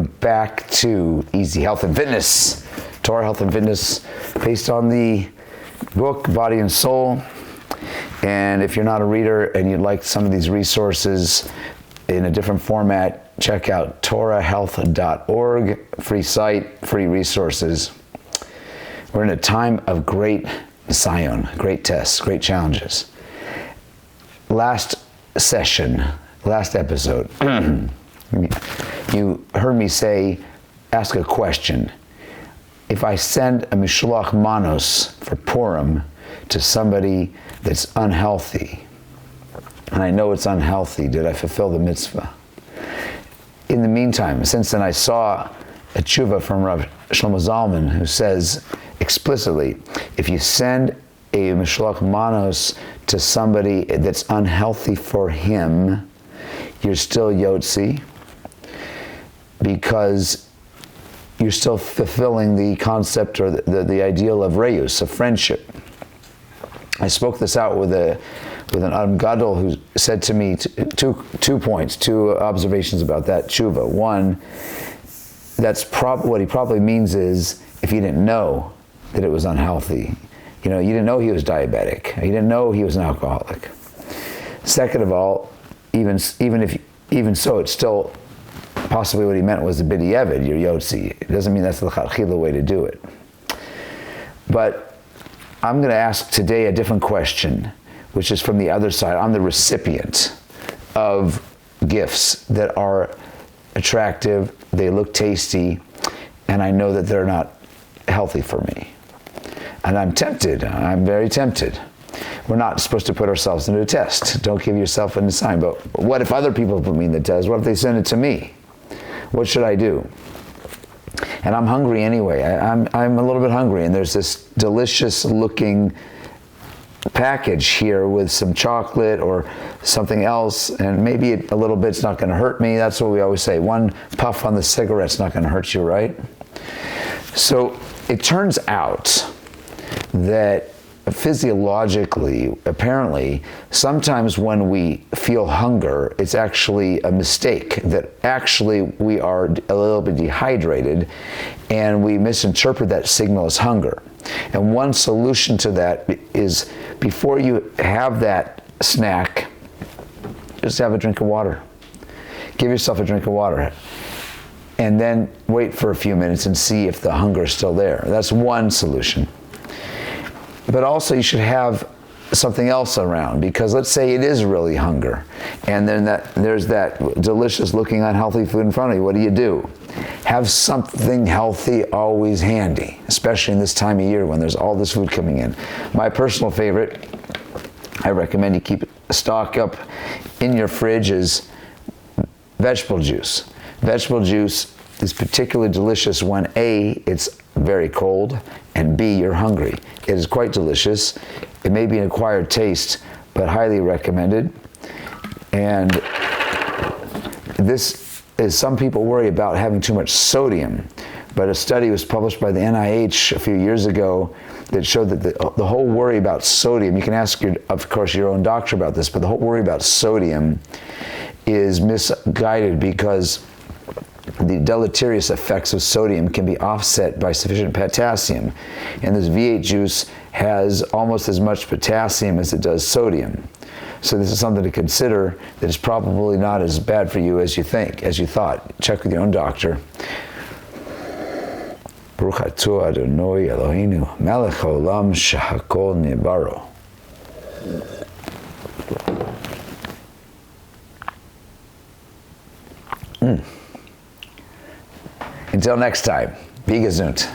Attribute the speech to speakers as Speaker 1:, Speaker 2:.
Speaker 1: Welcome back to Easy Health and Fitness, Torah Health and Fitness, based on the book Body and Soul. And if you're not a reader and you'd like some of these resources in a different format, check out torahhealth.org, free site, free resources. We're in a time of great Zion, great tests, great challenges. Last episode, you heard me ask a question. If I send a mishloach manos for Purim to somebody that's unhealthy, and I know it's unhealthy, did I fulfill the mitzvah? In the meantime, since then I saw a tshuva from Rav Shlomo Zalman who says explicitly, if you send a mishloach manos to somebody that's unhealthy for him, you're still yotzi, because you're still fulfilling the concept or the ideal of reus, of friendship. I spoke this out with an Adam Gadol who said to me two observations about that tshuva. One, what he probably means is, if you didn't know that it was unhealthy, you didn't know he was diabetic, you didn't know he was an alcoholic. Second of all, even so, it's still possibly what he meant was a b'diavad, you're yotzi. It doesn't mean that's the l'chadchila way to do it. But I'm going to ask today a different question, which is from the other side. I'm the recipient of gifts that are attractive, they look tasty, and I know that they're not healthy for me. And I'm tempted, I'm very tempted. We're not supposed to put ourselves into a test. Don't give yourself an assignment. But what if other people put me in the test? What if they send it to me? What should I do? And I'm hungry anyway. I'm a little bit hungry, and there's this delicious looking package here with some chocolate or something else, and maybe a little bit's not going to hurt me. That's what we always say. One puff on the cigarette's not going to hurt you, right? So it turns out that physiologically, apparently, sometimes when we feel hunger, it's actually a mistake, that actually we are a little bit dehydrated and we misinterpret that signal as hunger. And one solution to that is, before you have that snack, just have a drink of water. Give yourself a drink of water. And then wait for a few minutes and see if the hunger is still there. That's one solution. But also you should have something else around, because let's say it is really hunger, and then there's that delicious looking unhealthy food in front of you. What do? Have something healthy always handy, especially in this time of year when there's all this food coming in. My personal favorite, I recommend you keep stock up in your fridge, is vegetable juice. Vegetable juice is particularly delicious when A, it's very cold, and B, you're hungry. It is quite delicious. It may be an acquired taste, but highly recommended. And this is, some people worry about having too much sodium, but a study was published by the NIH a few years ago that showed that the whole worry about sodium, you can ask of course your own doctor about this, but the whole worry about sodium is misguided, because the deleterious effects of sodium can be offset by sufficient potassium. And this V8 juice has almost as much potassium as it does sodium. So this is something to consider, that is probably not as bad for you as you thought. Check with your own doctor. Baruch atah Adonai Eloheinu melech haolam shehakol nibaro. Until next time, be gesund.